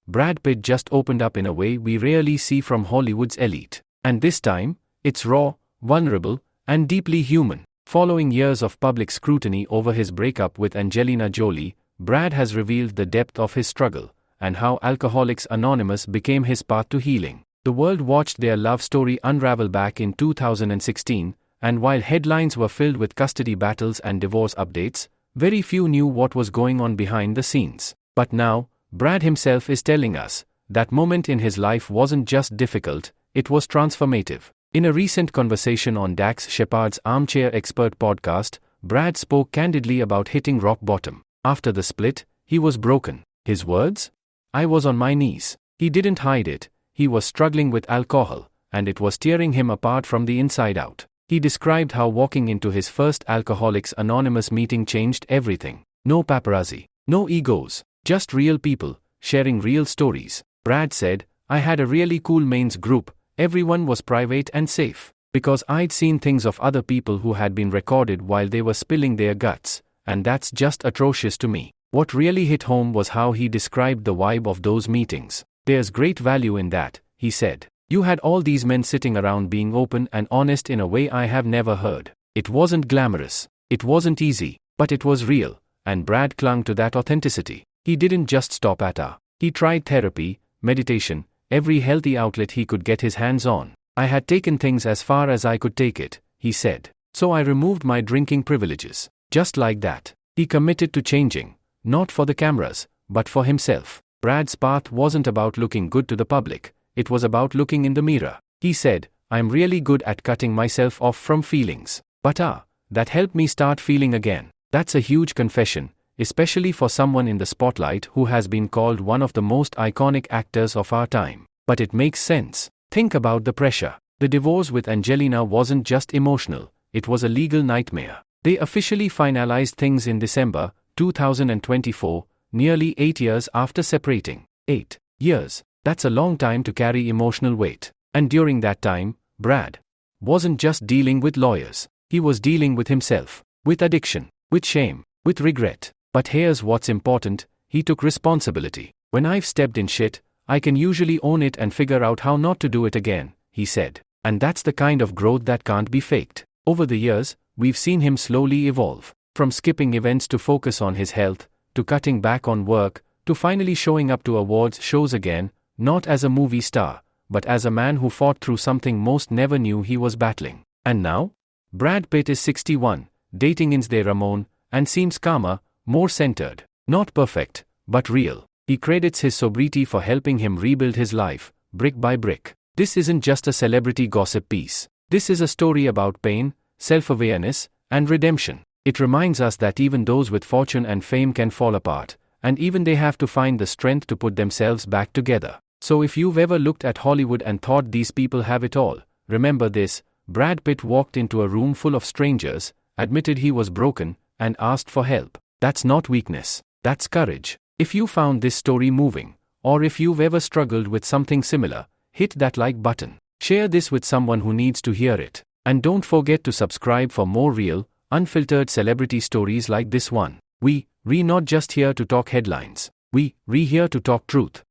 Brad Pitt just opened up in a way we rarely see from Hollywood's elite. And this time, it's raw, vulnerable, and deeply human. Following years of public scrutiny over his breakup with Angelina Jolie, Brad has revealed the depth of his struggle, and how Alcoholics Anonymous became his path to healing. The world watched their love story unravel back in 2016, and while headlines were filled with custody battles and divorce updates, very few knew what was going on behind the scenes. But now, Brad himself is telling us, that moment in his life wasn't just difficult, it was transformative. In a recent conversation on Dax Shepard's Armchair Expert podcast, Brad spoke candidly about hitting rock bottom. After the split, he was broken. His words? "I was on my knees." He didn't hide it, he was struggling with alcohol, and it was tearing him apart from the inside out. He described how walking into his first Alcoholics Anonymous meeting changed everything. No paparazzi, no egos, just real people, sharing real stories. Brad said, "I had a really cool mains group, everyone was private and safe. Because I'd seen things of other people who had been recorded while they were spilling their guts, and that's just atrocious to me." What really hit home was how he described the vibe of those meetings. "There's great value in that," he said. "You had all these men sitting around being open and honest in a way I have never heard. It wasn't glamorous, it wasn't easy, but it was real," and Brad clung to that authenticity. He didn't just stop at he tried therapy, meditation, every healthy outlet he could get his hands on. "I had taken things as far as I could take it," he said. "So I removed my drinking privileges." Just like that, he committed to changing, not for the cameras, but for himself. Brad's path wasn't about looking good to the public, it was about looking in the mirror. He said, "I'm really good at cutting myself off from feelings. But that helped me start feeling again." That's a huge confession, especially for someone in the spotlight who has been called one of the most iconic actors of our time. But it makes sense. Think about the pressure. The divorce with Angelina wasn't just emotional, it was a legal nightmare. They officially finalized things in December 2024, nearly 8 years after separating. 8 years. That's a long time to carry emotional weight. And during that time, Brad wasn't just dealing with lawyers. He was dealing with himself, with addiction, with shame, with regret. But here's what's important, he took responsibility. "When I've stepped in shit, I can usually own it and figure out how not to do it again," he said. And that's the kind of growth that can't be faked. Over the years, we've seen him slowly evolve. From skipping events to focus on his health, to cutting back on work, to finally showing up to awards shows again, not as a movie star, but as a man who fought through something most never knew he was battling. And now? Brad Pitt is 61, dating Inzde Ramon, and seems calmer, more centered. Not perfect, but real. He credits his sobriety for helping him rebuild his life, brick by brick. This isn't just a celebrity gossip piece. This is a story about pain, self-awareness, and redemption. It reminds us that even those with fortune and fame can fall apart, and even they have to find the strength to put themselves back together. So if you've ever looked at Hollywood and thought these people have it all, remember this: Brad Pitt walked into a room full of strangers, admitted he was broken, and asked for help. That's not weakness, that's courage. If you found this story moving, or if you've ever struggled with something similar, hit that like button. Share this with someone who needs to hear it. And don't forget to subscribe for more real, unfiltered celebrity stories like this one. We're not just here to talk headlines. We're here to talk truth.